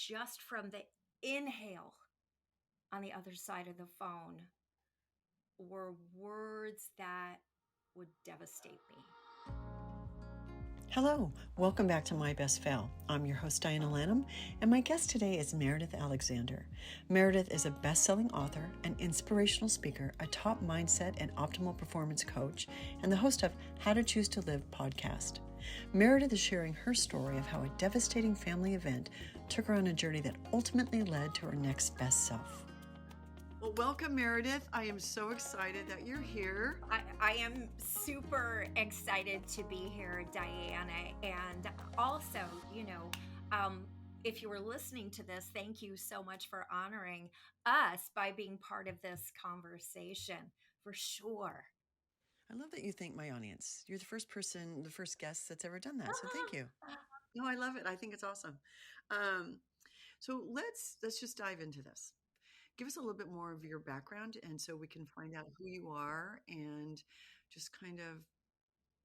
just from the inhale on the other side of the phone were words that would devastate me. Hello, welcome back to My Best Fail. I'm your host, Diana Lanham, and my guest today is Meridith Alexander. Meridith is a best-selling author, an inspirational speaker, a top mindset and optimal performance coach, and the host of How to Choose to Live podcast. Meridith is sharing her story of how a devastating family event took her on a journey that ultimately led to her next best self. Well, welcome, Meridith. I am so excited that you're here. I am super excited to be here, Diana. And also, if you were listening to this, thank you so much for honoring us by being part of this conversation, for sure. I love that you thank my audience. You're the first guest that's ever done that. So thank you. No, I love it. I think it's awesome. So let's just dive into this. Give us a little bit more of your background, and so we can find out who you are and just kind of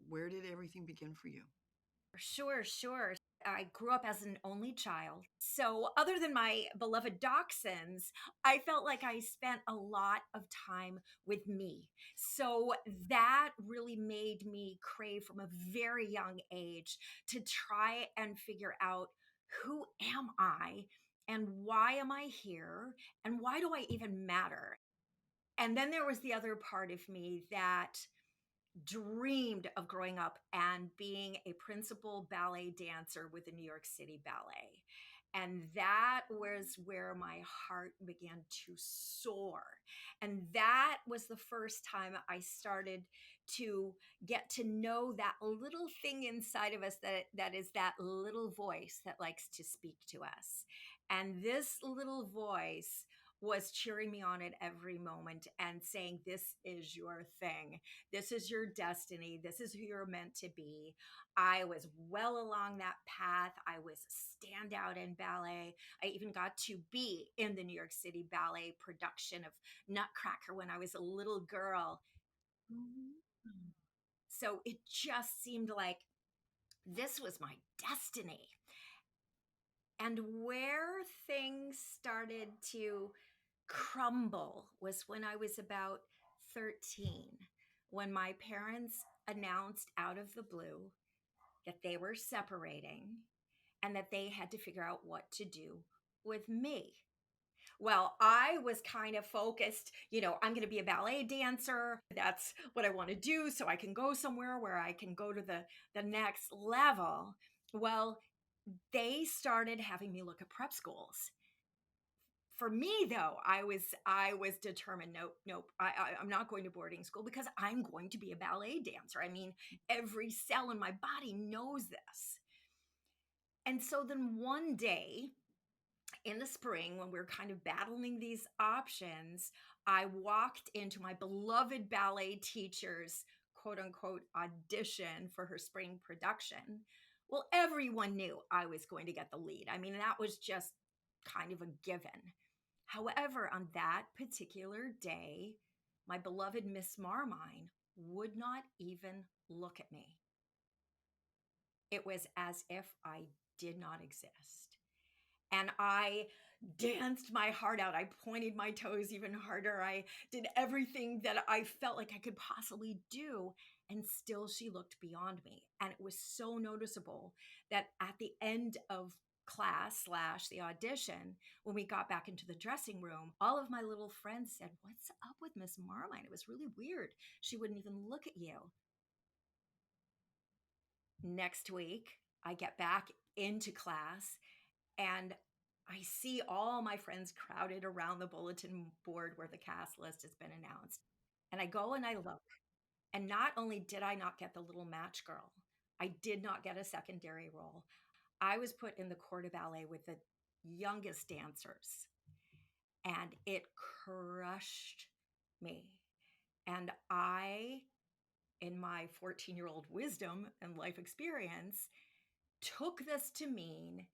where did everything begin for you? Sure. I grew up as an only child. So, other than my beloved dachshunds, I felt like I spent a lot of time with me. So, that really made me crave from a very young age to try and figure out, who am I and why am I here and why do I even matter? And then there was the other part of me that dreamed of growing up and being a principal ballet dancer with the New York City Ballet. And that was where my heart began to soar. And that was the first time I started to get to know that little thing inside of us that is that little voice that likes to speak to us. And this little voice was cheering me on at every moment and saying, this is your thing. This is your destiny. This is who you're meant to be. I was well along that path. I was a standout in ballet. I even got to be in the New York City Ballet production of Nutcracker when I was a little girl. So it just seemed like this was my destiny. And where things started to crumble was when I was about 13, when my parents announced out of the blue that they were separating and that they had to figure out what to do with me. Well, I was kind of focused, I'm going to be a ballet dancer. That's what I want to do so I can go somewhere where I can go to the next level. Well, they started having me look at prep schools. For me, though, I was determined. Nope. I'm not going to boarding school because I'm going to be a ballet dancer. I mean, every cell in my body knows this. And so then one day in the spring, when we were kind of battling these options, I walked into my beloved ballet teacher's quote unquote audition for her spring production. Well, everyone knew I was going to get the lead. I mean, that was just kind of a given. However, on that particular day, my beloved Miss Marmine would not even look at me. It was as if I did not exist. And I danced my heart out. I pointed my toes even harder. I did everything that I felt like I could possibly do. And still she looked beyond me. And it was so noticeable that at the end of class / the audition, when we got back into the dressing room, all of my little friends said, "What's up with Miss Marmine? It was really weird. She wouldn't even look at you." Next week, I get back into class and I see all my friends crowded around the bulletin board where the cast list has been announced. And I go and I look. And not only did I not get the little match girl, I did not get a secondary role. I was put in the corps de ballet with the youngest dancers. And it crushed me. And I, in my 14-year-old wisdom and life experience, took this to mean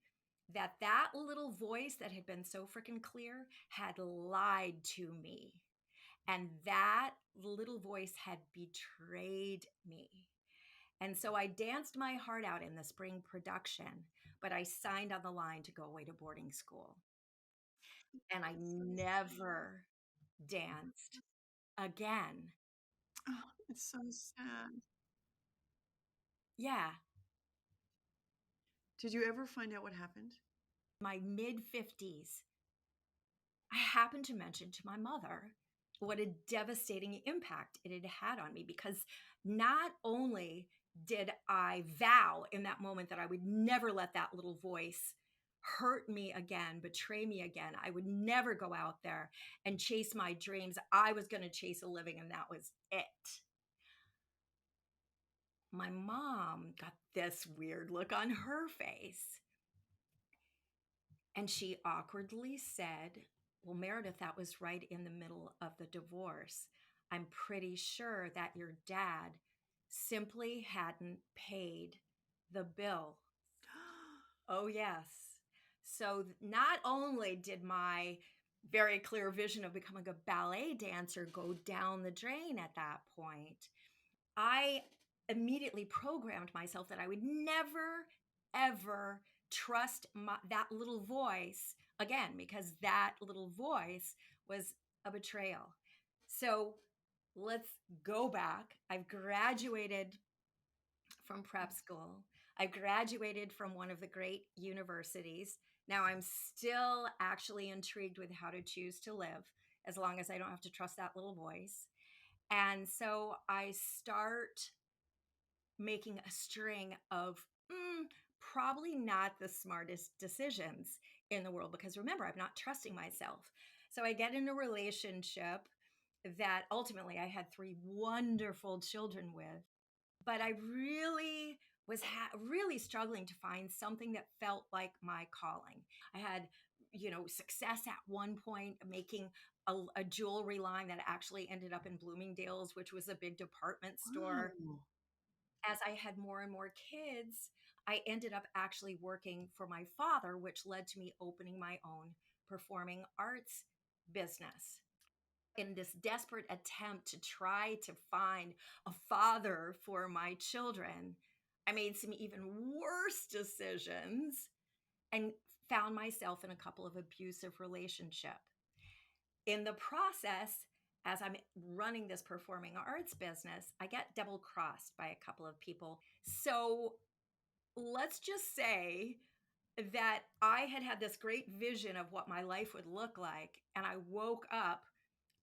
that little voice that had been so freaking clear had lied to me. And that little voice had betrayed me. And so I danced my heart out in the spring production, but I signed on the line to go away to boarding school. And I That's so sad. never danced again. Oh, it's so sad. Yeah, Did you ever find out what happened? my mid 50s, I happened to mention to my mother what a devastating impact it had had on me, because not only did I vow in that moment that I would never let that little voice hurt me again, betray me again. I would never go out there and chase my dreams. I was going to chase a living, and that was it. My mom got this weird look on her face, and she awkwardly said, "Well, Meredith, that was right in the middle of the divorce. I'm pretty sure that your dad simply hadn't paid the bill." Oh, yes. So not only did my very clear vision of becoming a ballet dancer go down the drain at that point, I immediately programmed myself that I would never, ever trust that little voice again, because that little voice was a betrayal. So let's go back. I've graduated from prep school. I graduated from one of the great universities. Now I'm still actually intrigued with how to choose to live, as long as I don't have to trust that little voice. And so I start making a string of probably not the smartest decisions in the world, because remember, I'm not trusting myself. So I get in a relationship that ultimately I had three wonderful children with, but I really was really struggling to find something that felt like my calling. I had, success at one point making a jewelry line that actually ended up in Bloomingdale's, which was a big department store. Oh, As I had more and more kids, I ended up actually working for my father, which led to me opening my own performing arts business. In this desperate attempt to try to find a father for my children, I made some even worse decisions and found myself in a couple of abusive relationships. In the process, as I'm running this performing arts business, I get double crossed by a couple of people. So let's just say that I had this great vision of what my life would look like. And I woke up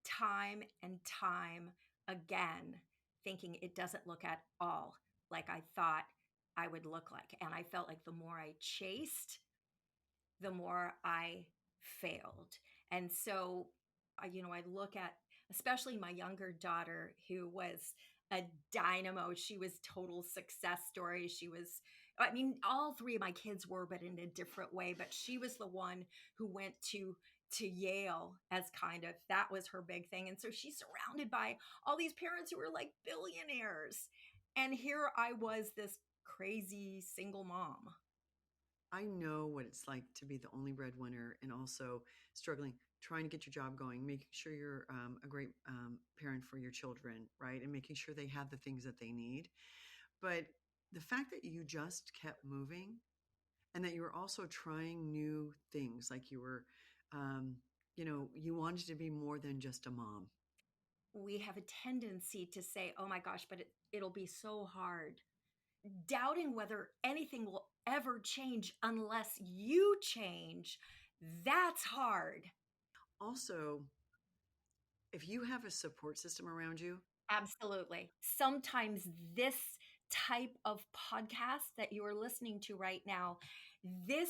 time and time again thinking it doesn't look at all like I thought I would look like. And I felt like the more I chased, the more I failed. And so, I look at especially my younger daughter, who was a dynamo. She was total success story. I mean, all three of my kids were, but in a different way. But she was the one who went to Yale as kind of that was her big thing. And so she's surrounded by all these parents who were like billionaires. And here I was, this crazy single mom. I know what it's like to be the only breadwinner and also struggling, trying to get your job going, making sure you're a great parent for your children, right? And making sure they have the things that they need. But the fact that you just kept moving and that you were also trying new things, like you were, um, you wanted to be more than just a mom. We have a tendency to say, oh my gosh, but it'll be so hard. Doubting whether anything will ever change unless you change, that's hard. Also, if you have a support system around you, Absolutely. Sometimes this type of podcast that you are listening to right now, this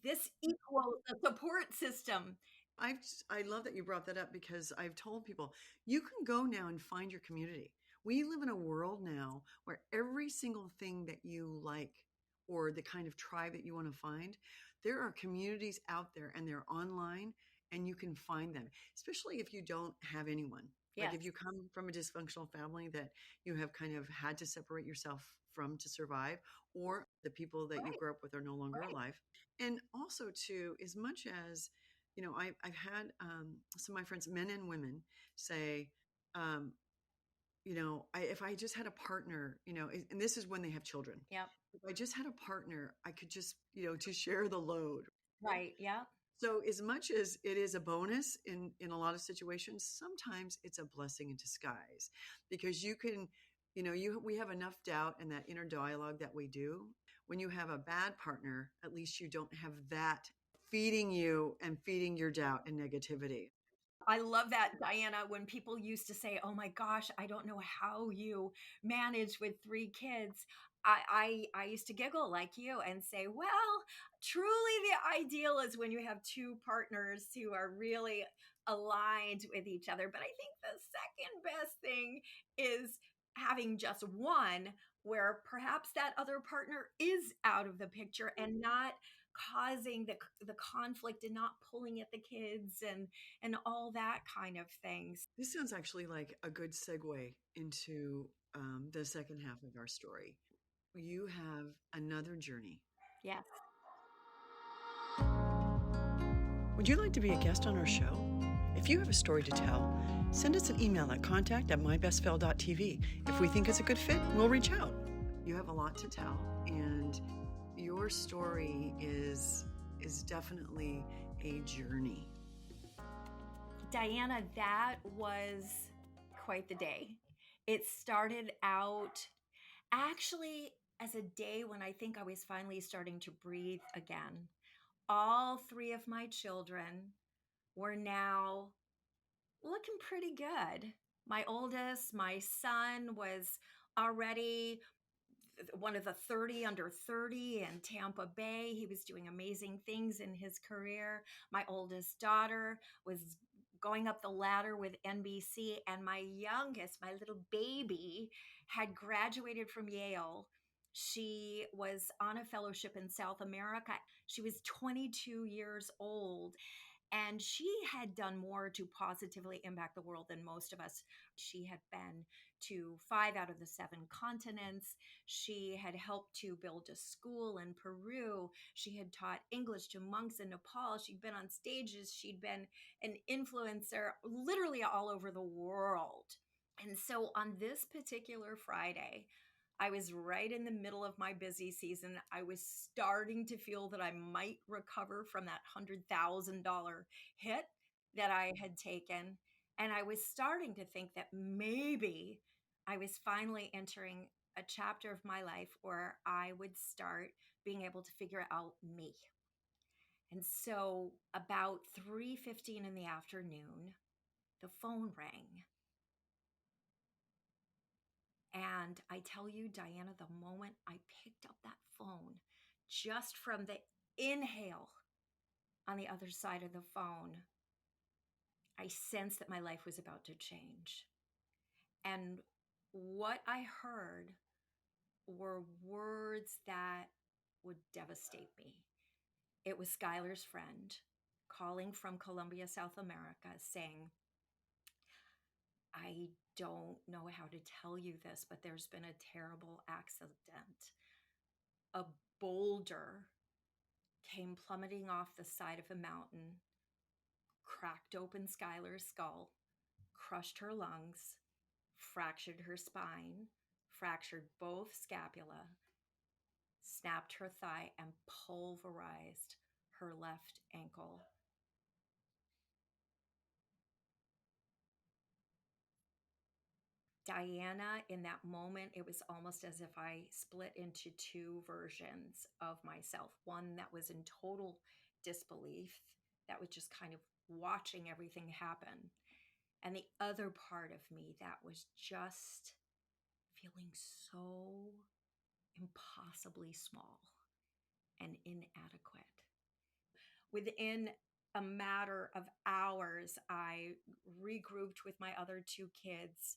this equals a support system. I love that you brought that up because I've told people you can go now and find your community. We live in a world now where every single thing that you like or the kind of tribe that you want to find, there are communities out there and they're online and you can find them, especially if you don't have anyone. Like Yes. if you come from a dysfunctional family that you have kind of had to separate yourself from to survive, or the people that you Right. grew up with are no longer Right. alive. And also, too, as much as I've had some of my friends, men and women, say, um, if I just had a partner, and this is when they have children. Yep. If I just had a partner, I could just, to share the load. Right. Yep. So as much as it is a bonus in a lot of situations, sometimes it's a blessing in disguise, because you can, we have enough doubt in that inner dialogue that we do. When you have a bad partner, at least you don't have that feeding you and feeding your doubt and negativity. I love that, Diana, when people used to say, "Oh my gosh, I don't know how you manage with 3 kids." I used to giggle like you and say, "Well, truly the ideal is when you have 2 partners who are really aligned with each other." But I think the second best thing is having just one where perhaps that other partner is out of the picture and not causing the conflict and not pulling at the kids and all that kind of things. This sounds actually like a good segue into the second half of our story. You have another journey. Yes. Would you like to be a guest on our show? If you have a story to tell, send us an email at contact@mybestfell.tv. If we think it's a good fit, we'll reach out. You have a lot to tell, and your story is definitely a journey. Diana, that was quite the day. It started out actually as a day when I think I was finally starting to breathe again. All 3 of my children were now looking pretty good. My oldest, my son, was already one of the 30 under 30 in Tampa Bay. He was doing amazing things in his career. My oldest daughter was going up the ladder with NBC, and my youngest, my little baby, had graduated from Yale. She was on a fellowship in South America. She was 22 years old. And she had done more to positively impact the world than most of us. She had been to 5 out of the 7 continents. She had helped to build a school in Peru. She had taught English to monks in Nepal. She'd been on stages. She'd been an influencer literally all over the world. And so on this particular Friday, I was right in the middle of my busy season. I was starting to feel that I might recover from that $100,000 hit that I had taken. And I was starting to think that maybe I was finally entering a chapter of my life where I would start being able to figure out me. And so about 3:15 in the afternoon, the phone rang. And I tell you, Diana, the moment I picked up that phone, just from the inhale on the other side of the phone, I sensed that my life was about to change. And what I heard were words that would devastate me. It was Skylar's friend calling from Colombia, South America, saying, "I don't know how to tell you this, but there's been a terrible accident. A boulder came plummeting off the side of a mountain, cracked open Skylar's skull, crushed her lungs, fractured her spine, fractured both scapula, snapped her thigh, and pulverized her left ankle." Diana, in that moment, it was almost as if I split into 2 versions of myself. One that was in total disbelief, that was just kind of watching everything happen. And the other part of me that was just feeling so impossibly small and inadequate. Within a matter of hours, I regrouped with my other 2 kids.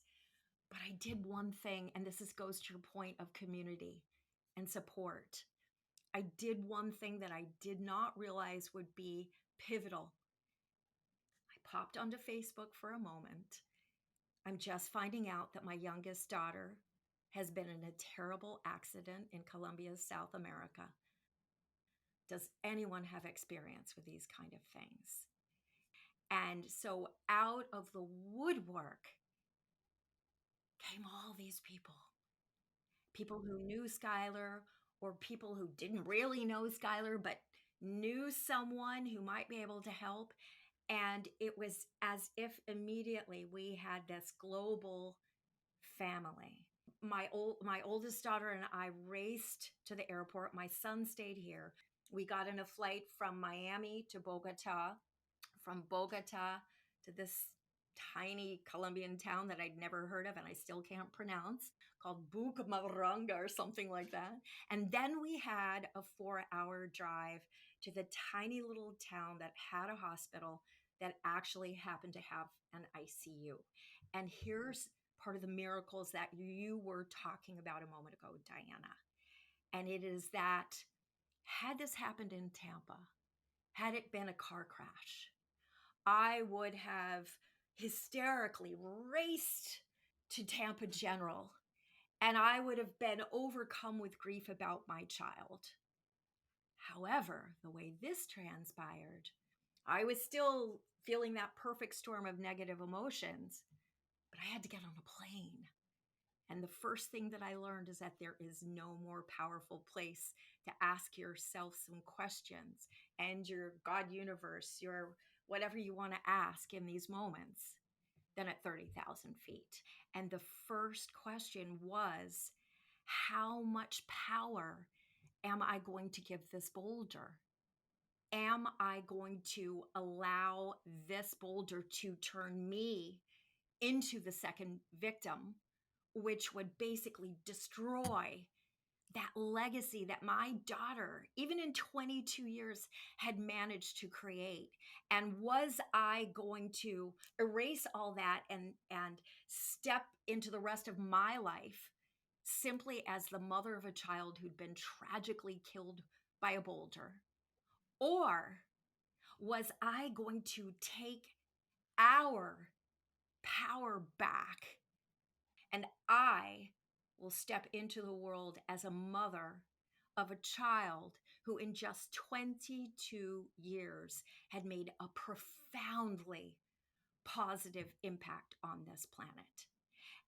But I did one thing, and goes to your point of community and support. I did one thing that I did not realize would be pivotal. I popped onto Facebook for a moment. I'm just finding out that my youngest daughter has been in a terrible accident in Colombia, South America. Does anyone have experience with these kind of things? And so out of the woodwork came all these people who knew Skylar or people who didn't really know Skylar, but knew someone who might be able to help. And it was as if immediately we had this global family. My oldest daughter and I raced to the airport. My son stayed here. We got in a flight from Miami to Bogota, from Bogota to this tiny Colombian town that I'd never heard of and I still can't pronounce, called Bucaramanga or something like that. And then we had a 4-hour drive to the tiny little town that had a hospital that actually happened to have an ICU. And here's part of the miracles that you were talking about a moment ago, Diana. And it is that had this happened in Tampa, had it been a car crash, I would have hysterically raced to Tampa General and I would have been overcome with grief about my child. However, the way this transpired, I was still feeling that perfect storm of negative emotions, but I had to get on a plane. And the first thing that I learned is that there is no more powerful place to ask yourself some questions and your God universe, your whatever you want to ask in these moments than at 30,000 feet. And the first question was, how much power am I going to give this boulder? Am I going to allow this boulder to turn me into the second victim, which would basically destroy that legacy that my daughter, even in 22 years, had managed to create? And was I going to erase all that and step into the rest of my life simply as the mother of a child who'd been tragically killed by a boulder? Or was I going to take our power back and I will step into the world as a mother of a child who in just 22 years had made a profoundly positive impact on this planet?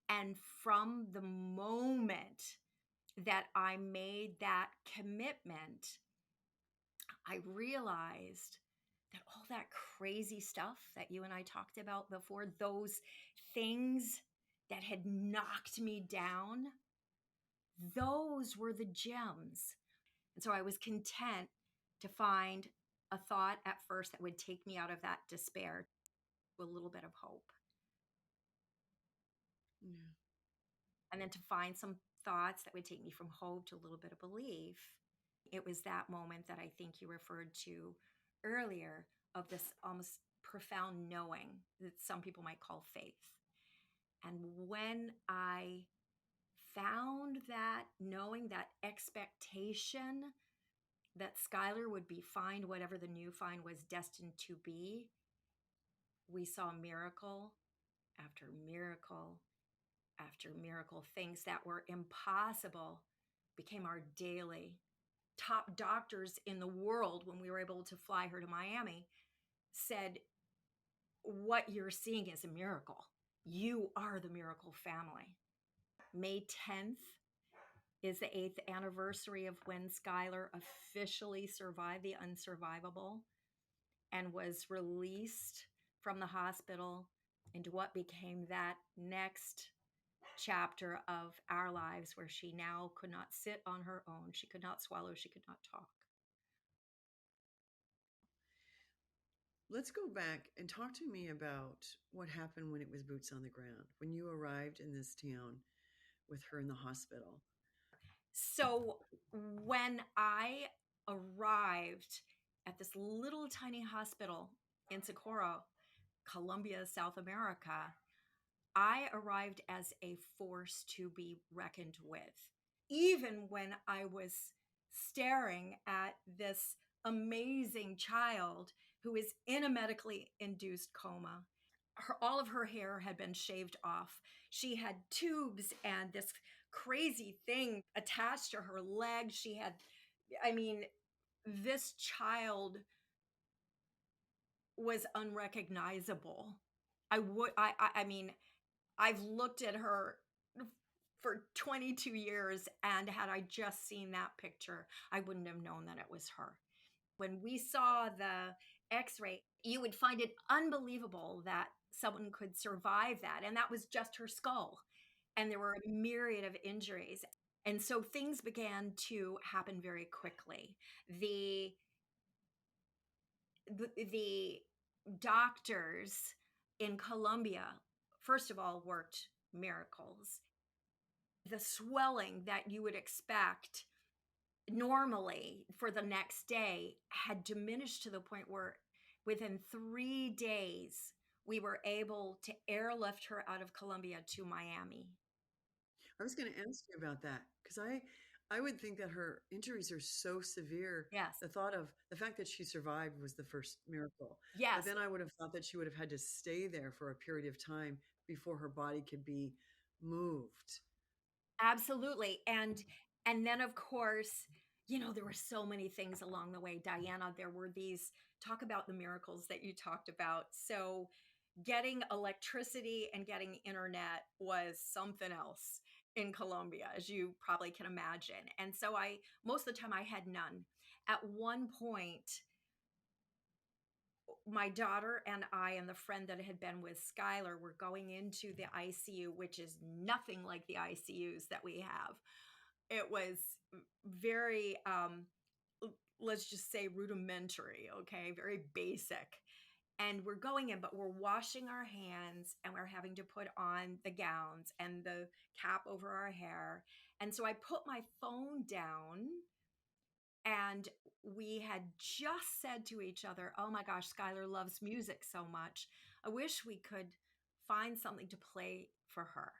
And from the moment that I made that commitment, I realized that all that crazy stuff that you and I talked about before, those things that had knocked me down, those were the gems. And so I was content to find a thought at first that would take me out of that despair with a little bit of hope. Yeah. And then to find some thoughts that would take me from hope to a little bit of belief. It was that moment that I think you referred to earlier of this almost profound knowing that some people might call faith. And when I found that knowing, that expectation that Skylar would be fine, whatever the new find was destined to be, we saw miracle after miracle after miracle. Things that were impossible became our daily. Top doctors in the world, when we were able to fly her to Miami, said, what you're seeing is a miracle. You are the miracle family. May 10th is the 8th anniversary of when Skylar officially survived the unsurvivable and was released from the hospital into what became that next chapter of our lives, where she now could not sit on her own. She could not swallow. She could not talk. Let's go back and talk to me about what happened when it was boots on the ground, when you arrived in this town with her in the hospital. So when I arrived at this little tiny hospital in Socorro, Colombia, South America, I arrived as a force to be reckoned with. Even when I was staring at this amazing child who is in a medically induced coma, all of her hair had been shaved off. She had tubes and this crazy thing attached to her leg. This child was unrecognizable. I mean, I've looked at her for 22 years. And had I just seen that picture, I wouldn't have known that it was her. When we saw the x-ray, you would find it unbelievable that someone could survive that. And that was just her skull. And there were a myriad of injuries. And so things began to happen very quickly. The doctors in Colombia, first of all, worked miracles. The swelling that you would expect normally for the next day had diminished to the point where within 3 days, we were able to airlift her out of Colombia to Miami. I was going to ask you about that because I would think that her injuries are so severe. Yes. The fact that she survived was the first miracle. Yes. But then I would have thought that she would have had to stay there for a period of time before her body could be moved. Absolutely. And then of course, there were so many things along the way. Diana, there were these talk about the miracles that you talked about. So getting electricity and getting internet was something else in Colombia, as you probably can imagine. And so most of the time I had none. At one point, my daughter and I and the friend that had been with Skylar were going into the ICU, which is nothing like the ICUs that we have. It was very, let's just say rudimentary, okay, very basic. And we're going in, but we're washing our hands and we're having to put on the gowns and the cap over our hair. And so I put my phone down, and we had just said to each other, oh my gosh, Skylar loves music so much. I wish we could find something to play for her.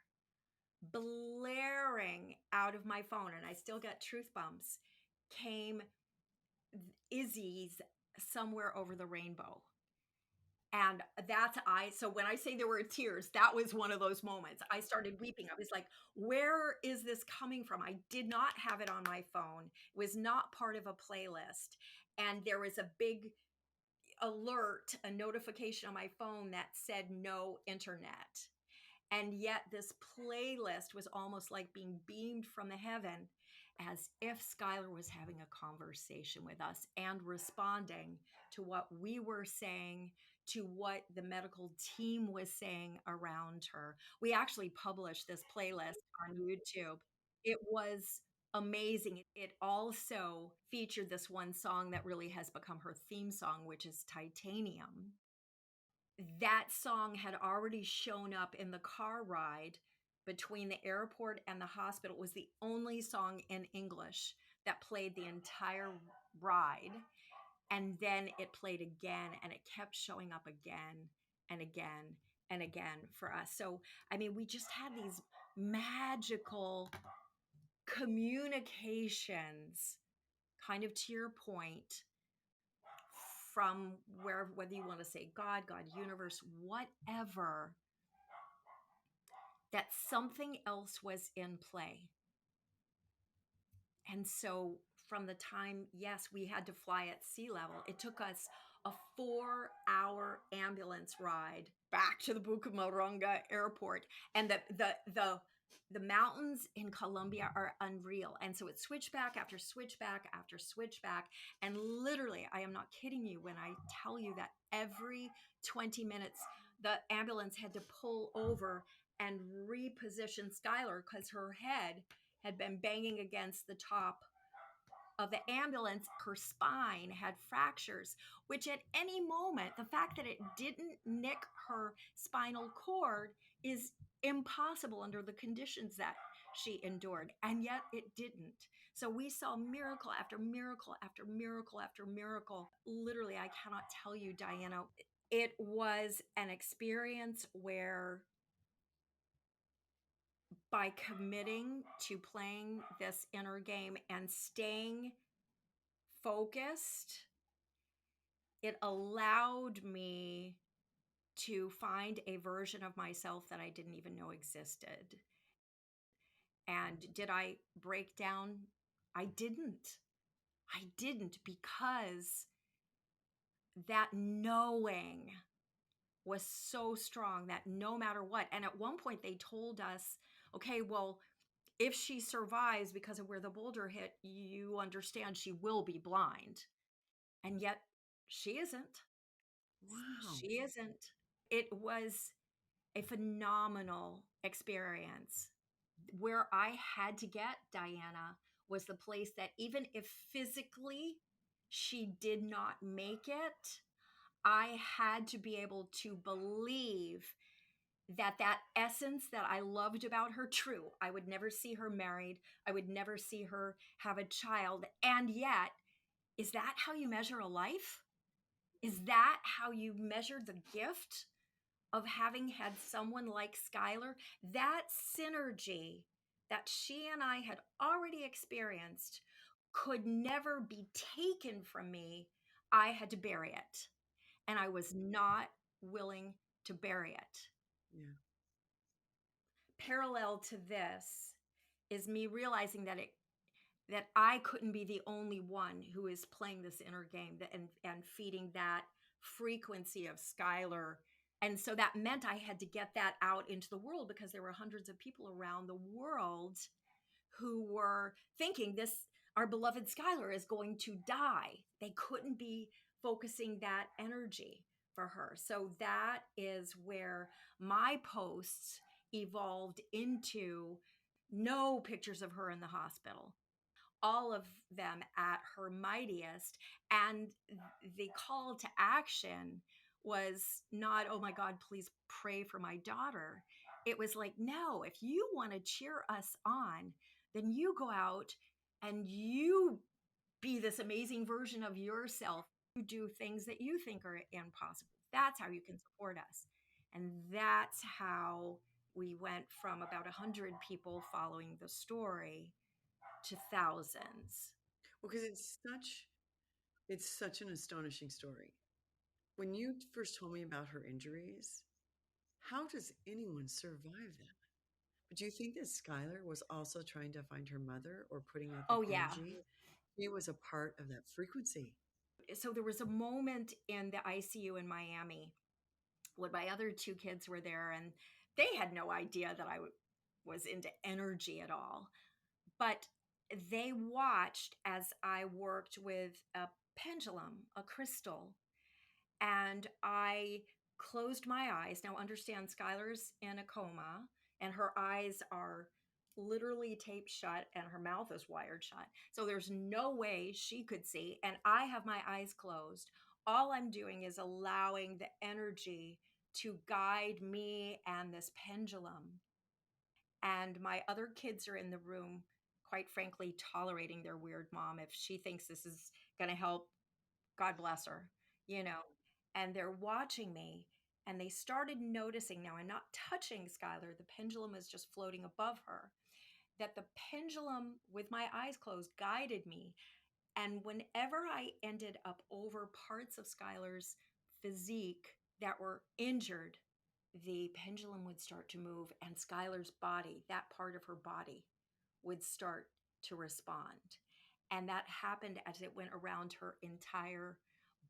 Blaring out of my phone, and I still get truth bumps, came Izzy's Somewhere Over the Rainbow. And so when I say there were tears, that was one of those moments. I started weeping. I was like, where is this coming from? I did not have it on my phone. It was not part of a playlist. And there was a big alert, a notification on my phone that said no internet. And yet this playlist was almost like being beamed from the heaven, as if Skylar was having a conversation with us and responding to what we were saying, to what the medical team was saying around her. We actually published this playlist on YouTube. It was amazing. It also featured this one song that really has become her theme song, which is Titanium. That song had already shown up in the car ride between the airport and the hospital. It was the only song in English that played the entire ride. And then it played again, and it kept showing up again and again and again for us. So, I mean, we just had these magical communications, kind of to your point, from whether you want to say God, universe, whatever, that something else was in play. And so from the time, yes, we had to fly at sea level, it took us a 4-hour ambulance ride back to the Bucaramanga airport. And the mountains in Colombia are unreal. And so it's switchback after switchback after switchback. And literally, I am not kidding you when I tell you that every 20 minutes, the ambulance had to pull over and reposition Skylar because her head had been banging against the top of the ambulance. Her spine had fractures, which at any moment, the fact that it didn't nick her spinal cord is impossible under the conditions that she endured. And yet it didn't. So we saw miracle after miracle after miracle after miracle. Literally, I cannot tell you, Diana, it was an experience where, by committing to playing this inner game and staying focused, it allowed me to find a version of myself that I didn't even know existed. And did I break down? I didn't. I didn't, because that knowing was so strong that no matter what. And at one point they told us, okay, well, If she survives because of where the boulder hit, you understand she will be blind. And yet she isn't. Wow. She isn't. It was a phenomenal experience. Where I had to get Diana was the place that even if physically she did not make it, I had to be able to believe that that essence that I loved about her true. I would never see her married. I would never see her have a child. And yet, is that how you measure a life? Is that how you measure the gift of having had someone like Skylar? That synergy that she and I had already experienced could never be taken from me. I had to bury it. And I was not willing to bury it. Yeah. Parallel to this is me realizing that I couldn't be the only one who is playing this inner game and feeding that frequency of Skylar. And so that meant I had to get that out into the world because there were hundreds of people around the world who were thinking this our beloved Skylar is going to die. They couldn't be focusing that energy for her. So that is where my posts evolved into no pictures of her in the hospital, all of them at her mightiest. And the call to action was not, oh my God, please pray for my daughter. It was like, no, if you want to cheer us on, then you go out and you be this amazing version of yourself. You do things that you think are impossible. That's how you can support us. And that's how we went from about 100 people following the story to thousands. Well, because it's such an astonishing story. When you first told me about her injuries, how does anyone survive that? But do you think that Skylar was also trying to find her mother or putting out Oh, that yeah. energy? He was a part of that frequency. So there was a moment in the ICU in Miami when my other two kids were there, and they had no idea that I was into energy at all. But they watched as I worked with a pendulum, a crystal, and I closed my eyes. Now, understand, Skylar's in a coma, and her eyes are literally taped shut, and her mouth is wired shut. So there's no way she could see. And I have my eyes closed. All I'm doing is allowing the energy to guide me and this pendulum. And my other kids are in the room, quite frankly, tolerating their weird mom. If she thinks this is going to help, God bless her, you know. And they're watching me, and they started noticing, now I'm not touching Skylar, the pendulum is just floating above her, that the pendulum with my eyes closed guided me. And whenever I ended up over parts of Skylar's physique that were injured, the pendulum would start to move, and Skylar's body, that part of her body, would start to respond. And that happened as it went around her entire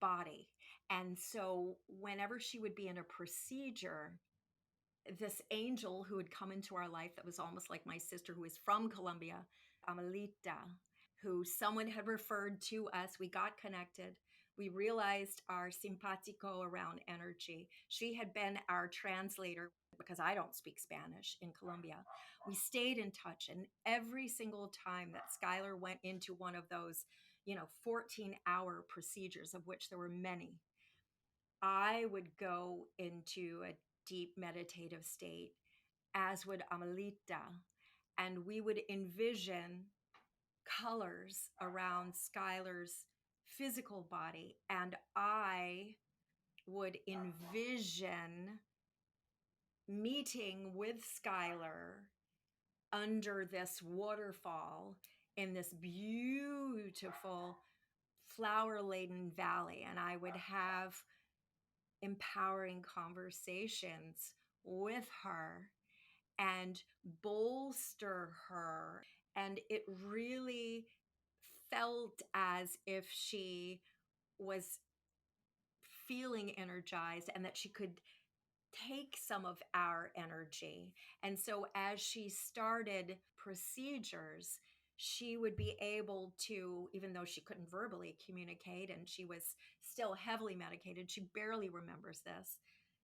body. And so, whenever she would be in a procedure, this angel who had come into our life that was almost like my sister, who is from Colombia, Amelita, who someone had referred to us, we got connected. We realized our simpatico around energy. She had been our translator because I don't speak Spanish in Colombia. We stayed in touch, and every single time that Skylar went into one of those, 14-hour procedures, of which there were many, I would go into a deep meditative state, as would Amelita, and we would envision colors around Skylar's physical body, and I would envision meeting with Skylar under this waterfall in this beautiful flower laden valley, and I would have empowering conversations with her and bolster her. And it really felt as if she was feeling energized and that she could take some of our energy. And so as she started procedures, she would be able to, even though she couldn't verbally communicate and she was still heavily medicated, she barely remembers this.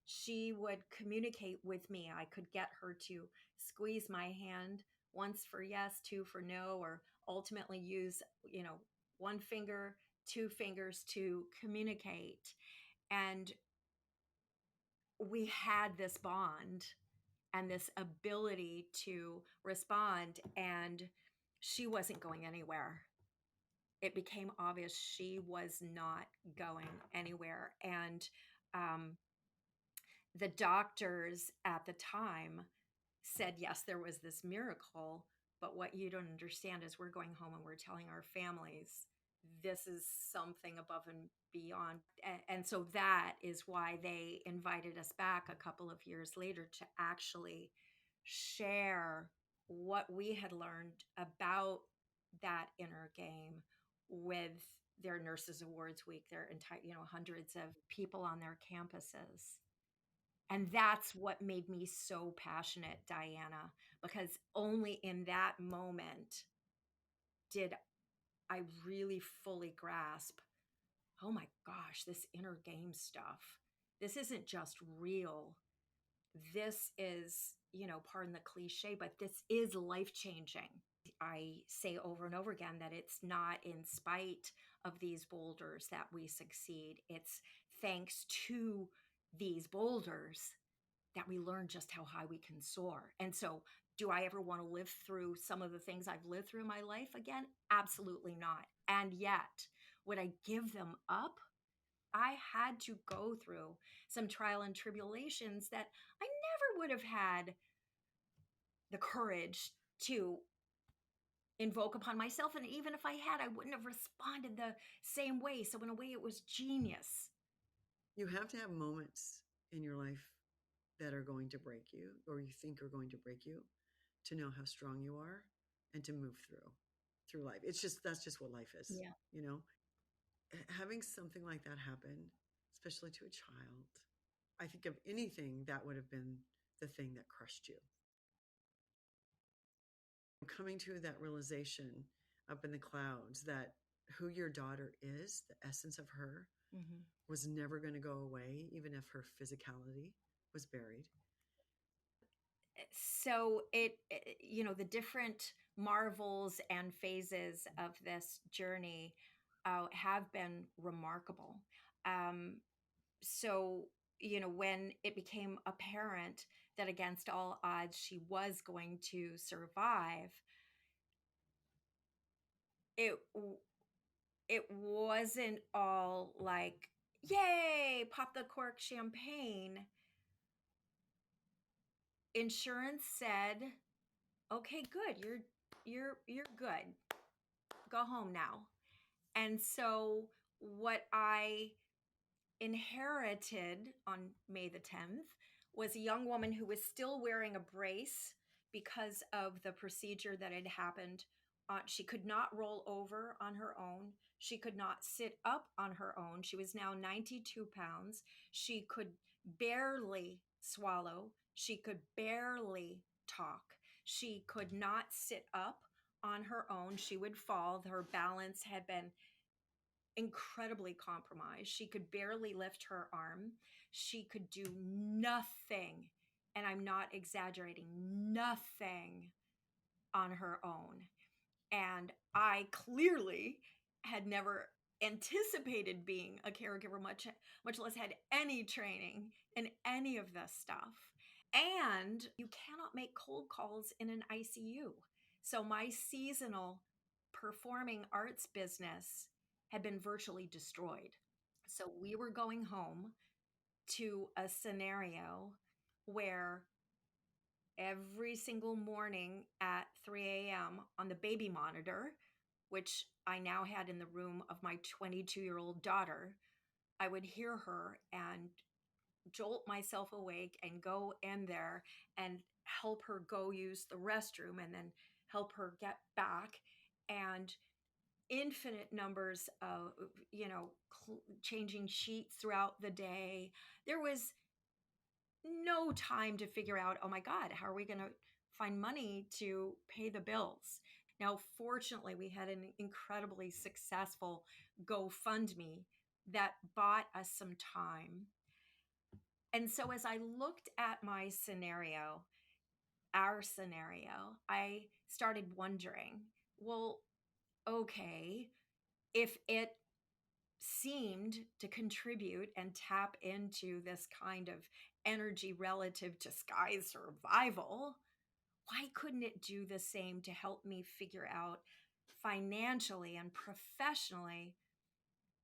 She would communicate with me. I could get her to squeeze my hand once for yes, two for no, or ultimately use, one finger, two fingers to communicate. And we had this bond and this ability to respond, and she wasn't going anywhere. It became obvious she was not going anywhere. And um, the doctors at the time said, yes, there was this miracle, but what you don't understand is we're going home and we're telling our families this is something above and beyond. And so that is why they invited us back a couple of years later to actually share what we had learned about that inner game with their Nurses Awards Week, their entire, hundreds of people on their campuses. And that's what made me so passionate, Diana, because only in that moment did I really fully grasp, oh my gosh, this inner game stuff. This isn't just real. This is, pardon the cliche, but this is life changing. I say over and over again that it's not in spite of these boulders that we succeed. It's thanks to these boulders that we learn just how high we can soar. And so, do I ever want to live through some of the things I've lived through in my life again? Absolutely not. And yet, would I give them up? I had to go through some trial and tribulations that I never would have had the courage to invoke upon myself. And even if I had, I wouldn't have responded the same way. So, in a way, it was genius. You have to have moments in your life that are going to break you or you think are going to break you to know how strong you are and to move through life. That's just what life is. Yeah. You know, having something like that happen, especially to a child, I think of anything that would have been the thing that crushed you. Coming to that realization up in the clouds that who your daughter is, the essence of her, Mm-hmm. was never going to go away, even if her physicality was buried. So the different marvels and phases of this journey have been remarkable. Um, so, when it became apparent that against all odds she was going to survive, it it wasn't all like, yay, pop the cork champagne. Insurance said, okay, good, you're good, go home now. And so what I inherited on May the 10th was a young woman who was still wearing a brace because of the procedure that had happened. She could not roll over on her own. She could not sit up on her own. She was now 92 pounds. She could barely swallow. She could barely talk. She could not sit up on her own. She would fall. Her balance had been incredibly compromised. She could barely lift her arm. She could do nothing, and I'm not exaggerating, nothing on her own. And I clearly had never anticipated being a caregiver, much less had any training in any of this stuff. And you cannot make cold calls in an ICU. So my seasonal performing arts business had been virtually destroyed. So we were going home to a scenario where every single morning at 3 a.m. on the baby monitor, which I now had in the room of my 22-year-old daughter, I would hear her and jolt myself awake and go in there and help her go use the restroom and then help her get back. And infinite numbers of, changing sheets throughout the day. There was no time to figure out, oh my God, how are we going to find money to pay the bills? Now, fortunately, we had an incredibly successful GoFundMe that bought us some time. And so as I looked at my scenario, our scenario, I started wondering, well, okay, if it seemed to contribute and tap into this kind of energy relative to sky survival, why couldn't it do the same to help me figure out financially and professionally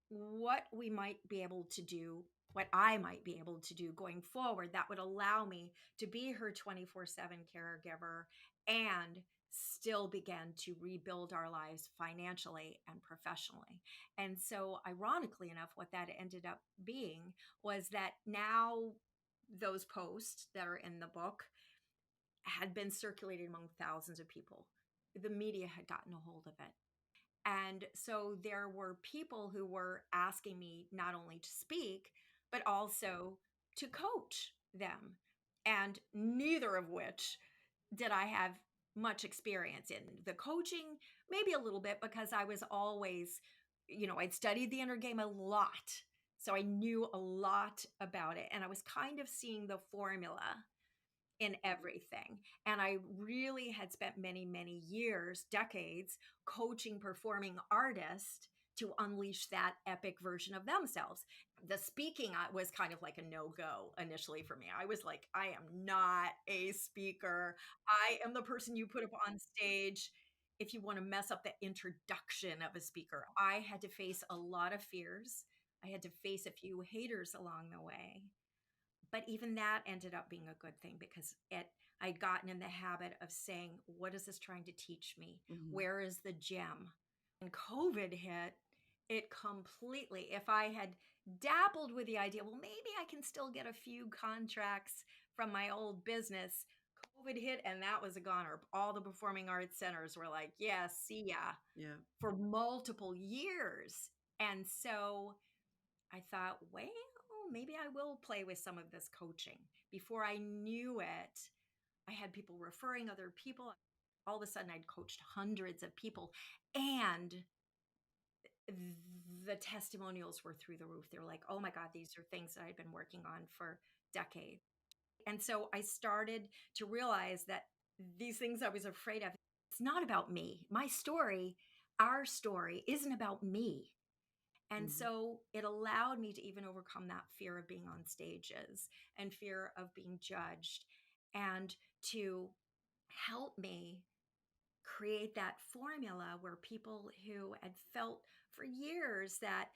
what we might be able to do, what I might be able to do going forward that would allow me to be her 24/7 caregiver and still begin to rebuild our lives financially and professionally. And so, ironically enough, what that ended up being was that now those posts that are in the book had been circulated among thousands of people. The media had gotten a hold of it. And so there were people who were asking me not only to speak, but also to coach them. And neither of which did I have much experience in. The coaching, maybe a little bit, because I was always, I'd studied the inner game a lot. So I knew a lot about it. And I was kind of seeing the formula in everything. And I really had spent many, many years, decades, coaching performing artists to unleash that epic version of themselves. The speaking was kind of like a no go initially for me. I was like, I am not a speaker. I am the person you put up on stage if you want to mess up the introduction of a speaker. I had to face a lot of fears. I had to face a few haters along the way, but even that ended up being a good thing because I'd gotten in the habit of saying, what is this trying to teach me? Mm-hmm. Where is the gem? When COVID hit, it completely, if I had dabbled with the idea, well, maybe I can still get a few contracts from my old business. COVID hit and that was a goner. All the performing arts centers were like, yeah, see ya, Yeah. for multiple years. And so I thought, well, maybe I will play with some of this coaching. Before I knew it, I had people referring other people. All of a sudden, I'd coached hundreds of people, and the testimonials were through the roof. They were like, oh my God, these are things that I'd been working on for decades. And so I started to realize that these things I was afraid of, it's not about me. My story, our story, isn't about me. And Mm-hmm. so it allowed me to even overcome that fear of being on stages and fear of being judged, and to help me create that formula where people who had felt for years that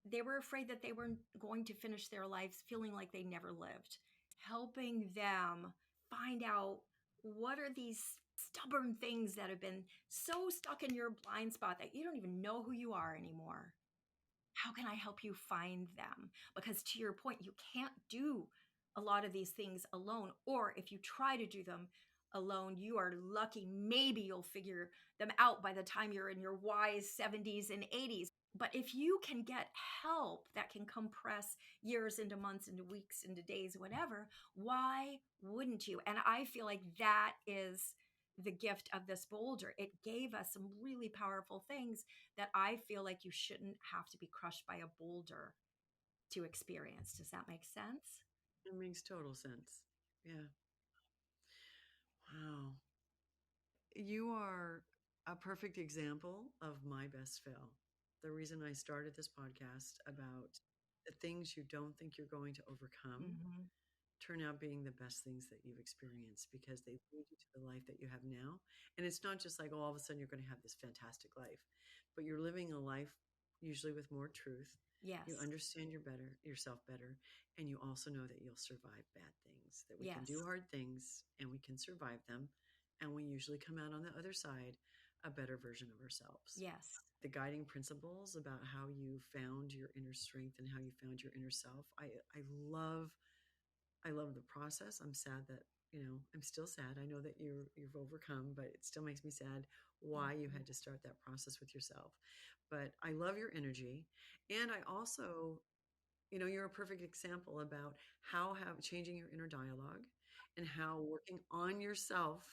they were afraid that they weren't going to finish their lives feeling like they never lived, helping them find out what are these stubborn things that have been so stuck in your blind spot that you don't even know who you are anymore. How can I help you find them? Because to your point, you can't do a lot of these things alone. Or if you try to do them alone, you are lucky. Maybe you'll figure them out by the time you're in your wise 70s and 80s. But if you can get help that can compress years into months, into weeks, into days, whatever, why wouldn't you? And I feel like that is the gift of this boulder. It gave us some really powerful things that I feel like you shouldn't have to be crushed by a boulder to experience. Does that make sense? It makes total sense. Yeah. Wow. You are a perfect example of my best fail. The reason I started this podcast about the things you don't think you're going to overcome Mm-hmm. turn out being the best things that you've experienced because they lead you to the life that you have now. And it's not just like, oh, all of a sudden you're going to have this fantastic life, but you're living a life usually with more truth. You Yes. understand yourself better, and you also know that you'll survive bad things, that we can do Yes. hard things and we can survive them. And we usually come out on the other side a better version of ourselves. Yes. The guiding principles about how you found your inner strength and how you found your inner self. I love the process. I'm sad that, I'm still sad. I know that you've overcome, but it still makes me sad why you Mhm. had to start that process with yourself. But I love your energy. And I also You're a perfect example about how changing your inner dialogue and how working on yourself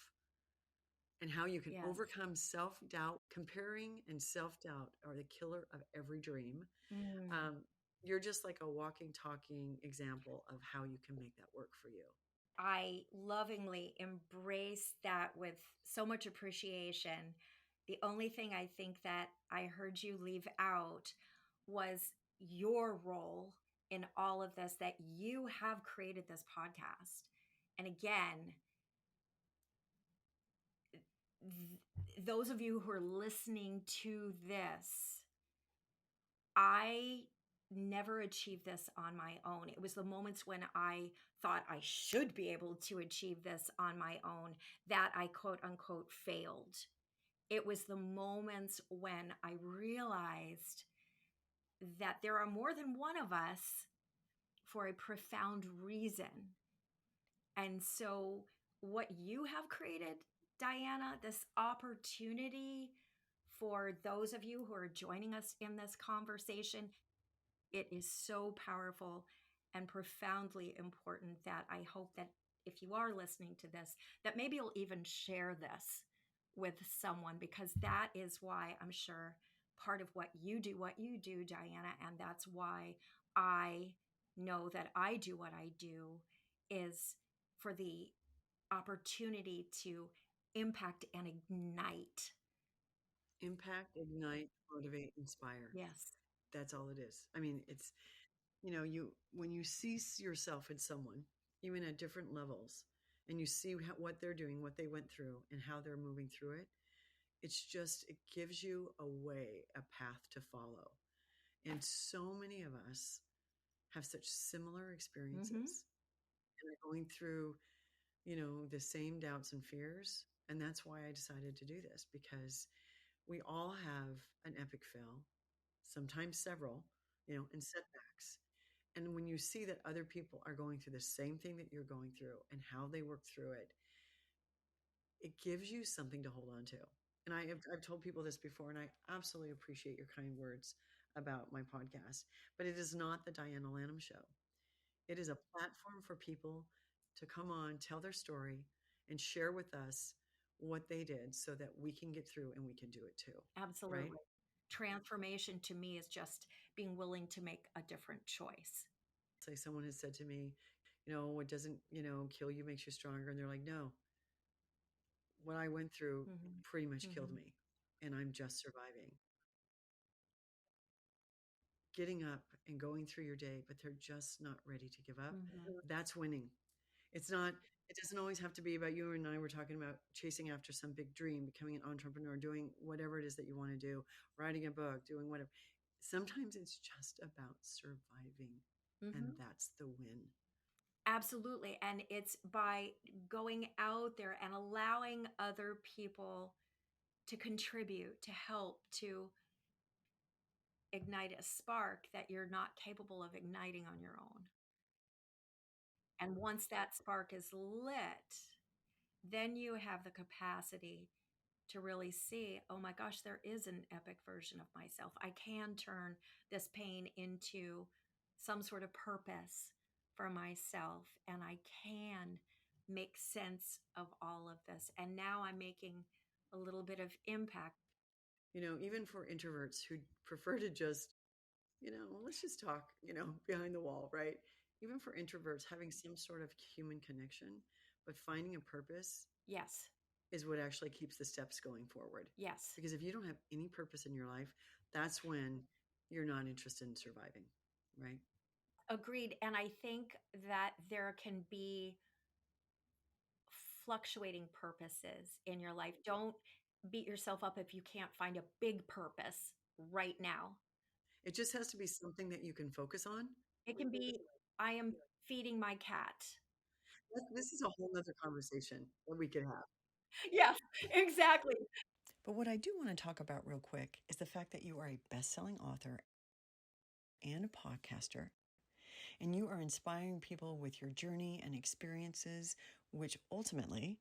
and how you can Yes. overcome self-doubt. Comparing and self-doubt are the killer of every dream. Mm. Um, you're just like a walking, talking example of how you can make that work for you. I lovingly embrace that with so much appreciation. The only thing I think that I heard you leave out was your role in all of this, that you have created this podcast. And again, those of you who are listening to this, I never achieved this on my own. It was the moments when I thought I should be able to achieve this on my own that I quote unquote failed. It was the moments when I realized that there are more than one of us for a profound reason. And so, what you have created, Diana, this opportunity for those of you who are joining us in this conversation, it is so powerful and profoundly important that I hope that if you are listening to this, that maybe you'll even share this with someone, because that is why I'm sure part of what you do, Diana, and that's why I know that I do what I do is for the opportunity to impact and ignite. Impact, ignite, motivate, inspire. Yes. That's all it is. I mean, you when you see yourself in someone, even at different levels, and you see what they're doing, what they went through, and how they're moving through it, it gives you a way, a path to follow. And so many of us have such similar Mm-hmm. experiences and are going through, the same doubts and fears. And that's why I decided to do this, because we all have an epic fail, sometimes several, and setbacks. And when you see that other people are going through the same thing that you're going through and how they work through it, it gives you something to hold on to. And I've told people this before, and I absolutely appreciate your kind words about my podcast. But it is not the Diana Lanham Show. It is a platform for people to come on, tell their story, and share with us what they did so that we can get through and we can do it too. Right? Absolutely. Transformation to me is just being willing to make a different choice. Say someone has said to me, what doesn't, kill you makes you stronger. And they're like, no, what I went through Mm-hmm. pretty much killed Mm-hmm. me and I'm just surviving. Getting up and going through your day, but they're just not ready to give up. Mm-hmm. That's winning. It's not, it doesn't always have to be about you and I were talking about chasing after some big dream, becoming an entrepreneur, doing whatever it is that you want to do, writing a book, doing whatever. Sometimes it's just about surviving. And Mm-hmm. that's the win. Absolutely. And it's by going out there and allowing other people to contribute, to help, to ignite a spark that you're not capable of igniting on your own. And once that spark is lit, then you have the capacity to really see, oh my gosh, there is an epic version of myself. I can turn this pain into some sort of purpose for myself, and I can make sense of all of this. And now I'm making a little bit of impact. Even for introverts who prefer to just, let's just talk, behind the wall, right? Even for introverts, having some sort of human connection, but finding a purpose Yes, is what actually keeps the steps going forward. yes. Because if you don't have any purpose in your life, that's when you're not interested in surviving, right? Agreed. And I think that there can be fluctuating purposes in your life. Don't beat yourself up if you can't find a big purpose right now. It just has to be something that you can focus on. It can be, I am feeding my cat. This is a whole nother conversation that we could have. Yes, exactly. But what I do want to talk about real quick is the fact that you are a best-selling author and a podcaster, and you are inspiring people with your journey and experiences, which ultimately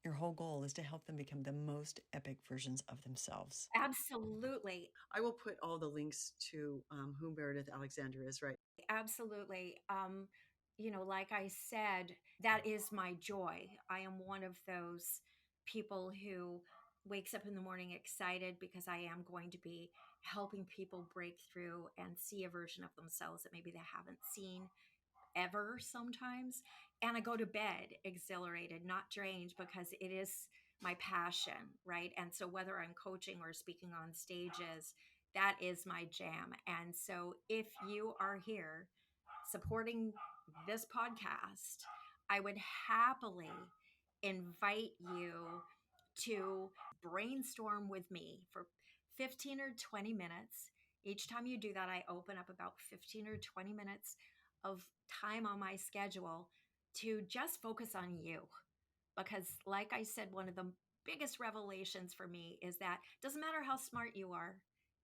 your whole goal is to help them become the most epic versions of themselves. Absolutely. I will put all the links to who Meridith Alexander is, right? Absolutely. Like I said, that is my joy. I am one of those people who wakes up in the morning excited because I am going to be helping people break through and see a version of themselves that maybe they haven't seen ever sometimes. And I go to bed exhilarated, not drained, because it is my passion, right? And so whether I'm coaching or speaking on stages, that is my jam. And so if you are here supporting this podcast, I would happily invite you to brainstorm with me for 15 or 20 minutes. Each time you do that, I open up about 15 or 20 minutes of time on my schedule to just focus on you. Because, like I said, one of the biggest revelations for me is that it doesn't matter how smart you are,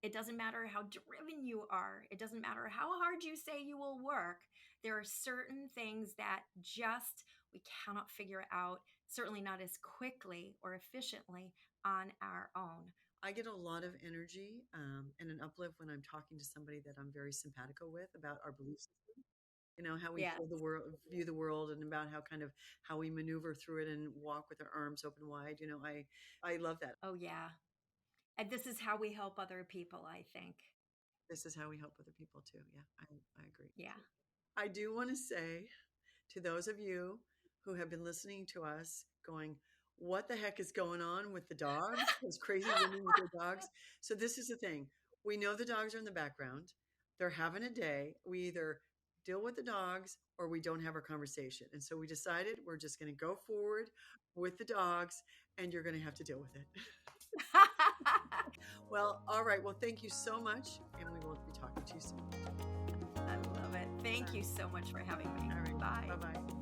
it doesn't matter how driven you are, it doesn't matter how hard you say you will work. There are certain things that just we cannot figure out, certainly not as quickly or efficiently on our own. I get a lot of energy and an uplift when I'm talking to somebody that I'm very simpatico with about our belief system. How we Yeah. feel the world, view the world, and about how we maneuver through it and walk with our arms open wide. I love that. Oh, yeah. And this is how we help other people, I think. This is how we help other people too. Yeah, I agree. Yeah. I do want to say to those of you who have been listening to us going, what the heck is going on with the dogs? Those crazy women with their dogs. So this is the thing. We know the dogs are in the background. They're having a day. We either deal with the dogs or we don't have our conversation. And so we decided we're just going to go forward with the dogs and you're going to have to deal with it. Well, all right. Well, thank you so much. And we will be talking to you soon. I love it. Thank you so much for having me. All right. Bye. Bye-bye.